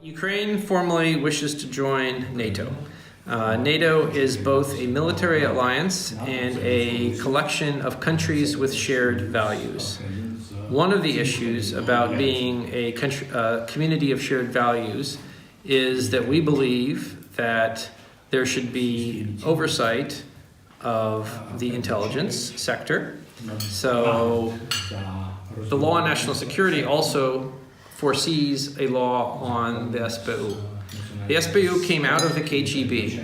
Ukraine formally wishes to join NATO. NATO is both a military alliance and a collection of countries with shared values. One of the issues about being a community of shared values is that we believe that there should be oversight of the intelligence sector. So the law on national security also foresees a law on the SBU. The SBU came out of the KGB,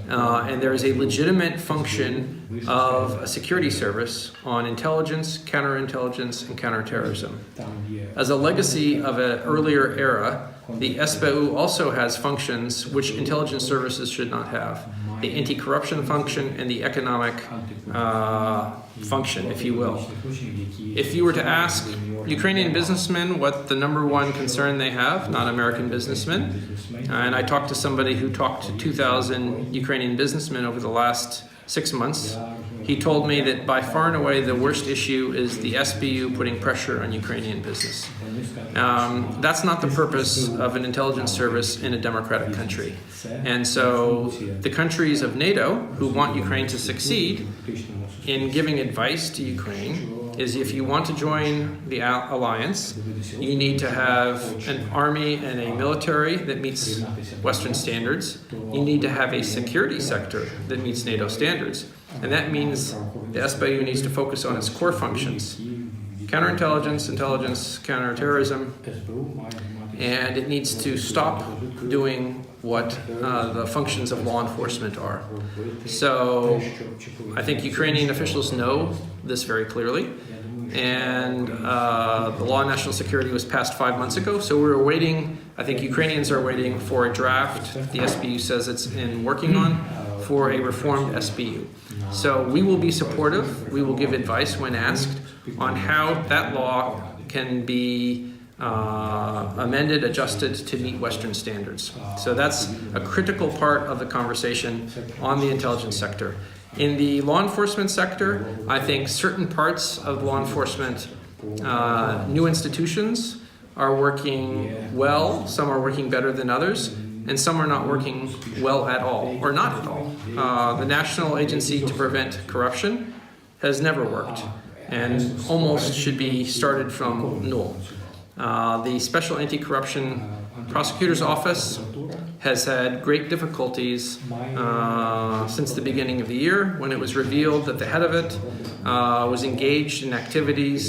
and there is a legitimate function of a security service on intelligence, counterintelligence, and counterterrorism. As a legacy of an earlier era, the SBU also has functions which intelligence services should not have. The anti-corruption function and the economic function, if you will. If you were to ask Ukrainian businessmen what the number one concern they have, not American businessmen, and I talked to somebody who talked to 2,000 Ukrainian businessmen over the last 6 months, he told me that by far and away the worst issue is the SBU putting pressure on Ukrainian business. That's not the purpose of an intelligence service in a democratic country. And so the countries of NATO who want Ukraine to succeed in giving advice to Ukraine is if you want to join the alliance, you need to have an army and a military that meets Western standards. You need to have a security sector that meets NATO standards. And that means the SBU needs to focus on its core functions: counterintelligence, intelligence, counterterrorism, and it needs to stop doing what the functions of law enforcement are. So I think Ukrainian officials know this very clearly, and the law on national security was passed 5 months ago, so we're waiting. I think Ukrainians are waiting for a draft the SBU says it's in working on for a reformed SBU. So we will be supportive, we will give advice when asked on how that law can be amended, adjusted to meet Western standards. So that's a critical part of the conversation on the intelligence sector. In the law enforcement sector, I think certain parts of law enforcement, new institutions are working well, some are working better than others, and some are not working well at all, or not at all. The National Agency to Prevent Corruption has never worked, and almost should be started from null. The Special Anti-Corruption Prosecutor's Office has had great difficulties since the beginning of the year, when it was revealed that the head of it was engaged in activities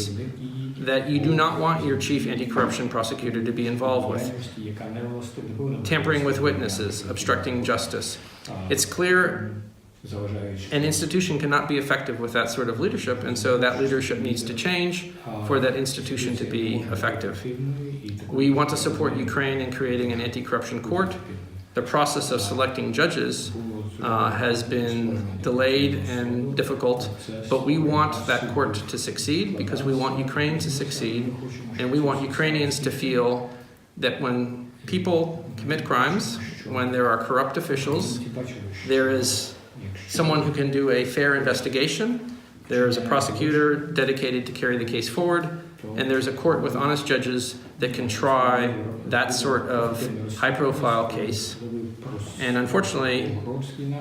that you do not want your chief anti-corruption prosecutor to be involved with. Tampering with witnesses, obstructing justice. It's clear an institution cannot be effective with that sort of leadership, and so that leadership needs to change for that institution to be effective. We want to support Ukraine in creating an anti-corruption court. The process of selecting judges has been delayed and difficult, but we want that court to succeed because we want Ukraine to succeed, and we want Ukrainians to feel that when people commit crimes, when there are corrupt officials, there is someone who can do a fair investigation, there is a prosecutor dedicated to carry the case forward, and there's a court with honest judges that can try that sort of high-profile case. And unfortunately,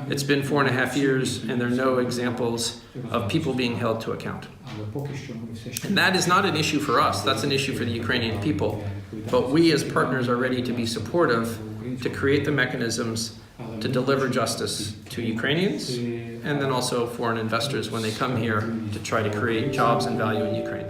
it's been 4.5 years, and there are no examples of people being held to account. And that is not an issue for us, that's an issue for the Ukrainian people. But we as partners are ready to be supportive to create the mechanisms to deliver justice to Ukrainians, and then also foreign investors when they come here to try to create jobs and value in Ukraine.